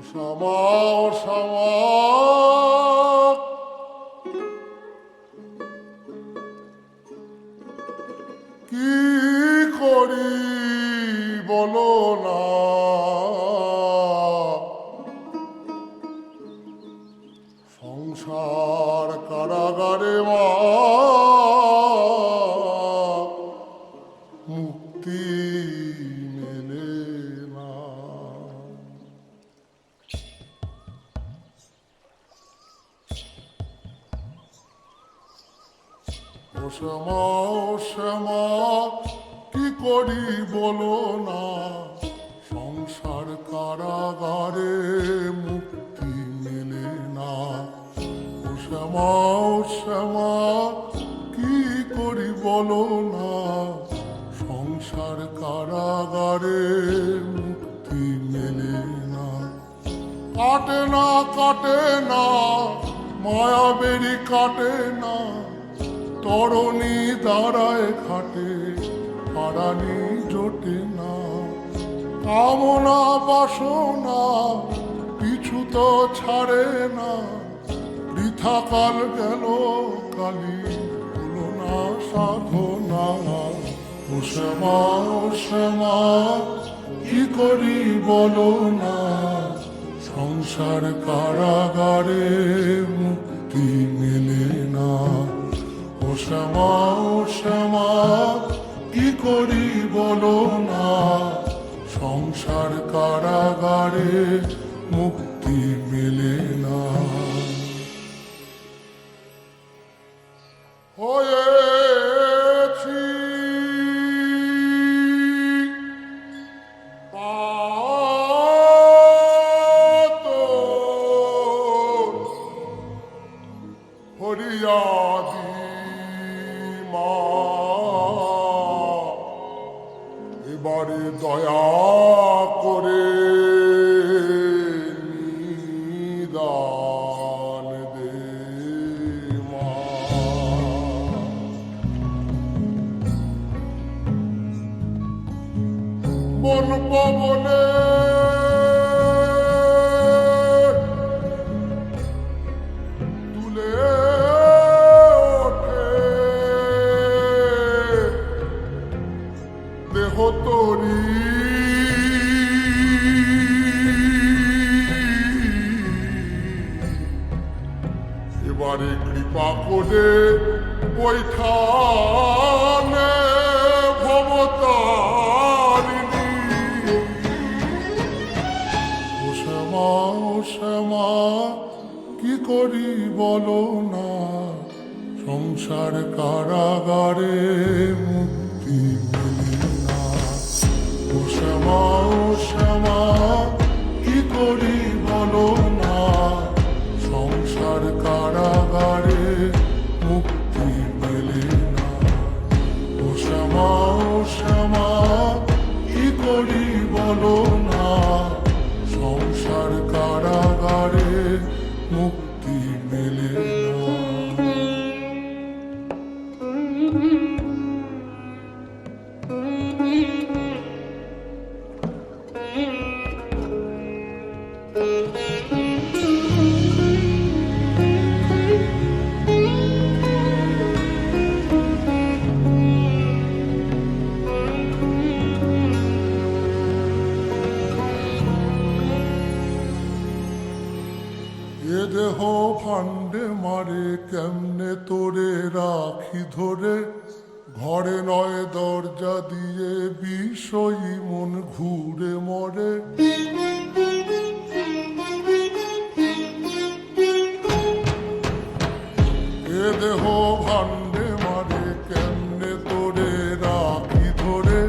শ্যামা ও শ্যামা কি করি বলো না, সংসার কারাগারে মা মুক্তি মেলে না। ও শ্যামা ও শ্যামা কি করি বলো না, সংসার কারাগারে মুক্তি মেলে না। ও শ্যামা ও শ্যামা কি করি বলো না, সংসার কারাগারে মুক্তি মেলে না। কাটে না কাটে না মায়াবেরি কাটে না, তরণী দাঁড়ায় খাটে হারানি জোটে না। কামনা বাসনা পিছু তো ছাড়ে না, বৃথা কাল গেল কালি হলো না সাধনা। ও শ্যামা ও শ্যামা কি করি বলো না, সংসার কারাগারে মুক্তি মেলে না। ও শ্যামা ও শ্যামা কি করি বলো না, সংসার কারাগারে মুক্তি মেলে না। হয়েছি পাতর ফরিয়াদি মা, এবারে দয়া করে নিদান দে মা। বন পবনে তুলে ওঠে দেহ তরি, এবারে কৃপা করে বৈঠানে ভবতারিণী। ও শ্যামা ও শ্যামা কি করি বলো না, সংসার কারাগারে মুক্তি মেলে না। ও শ্যামা ও শ্যামা কি করি বলো না, সংসার কারাগারে মুক্তি মেলে না। ও শ্যামা ও শ্যামা কি করি বলো না, সংসার কারাগারে মুক্তি মেলে না। এ দেহ ফান্ডে মারে কেমনে তোরে রাখি ধরে, ঘরে নয় দরজা দিয়ে বিষয়ী মন ঘুরে মরে। এ দেহ ফান্ডে মারে কেমনে তোরে রাখি ধরে,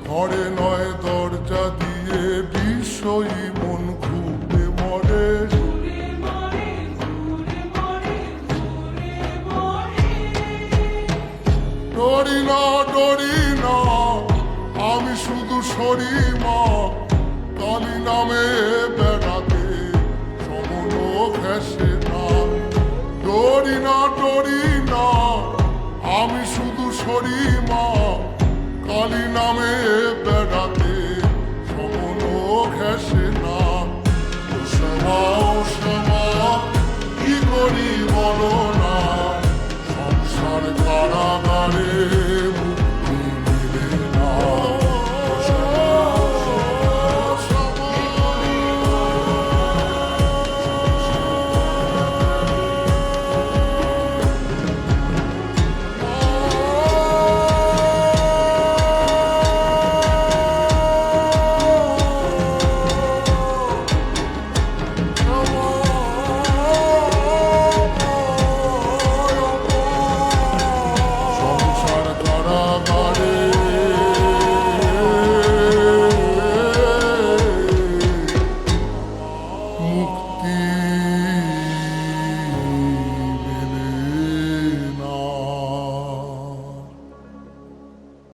ঘরে নয় দরজা দিয়ে বিষয়ী মন ঘুরে মরে। ডরি না ডরি না আমি শুধু সরি মা, কালী নামে বেড়াতে সমন ঘেসে না। ডরি না ডরি না আমি শুধু সরি মা, কালী নামে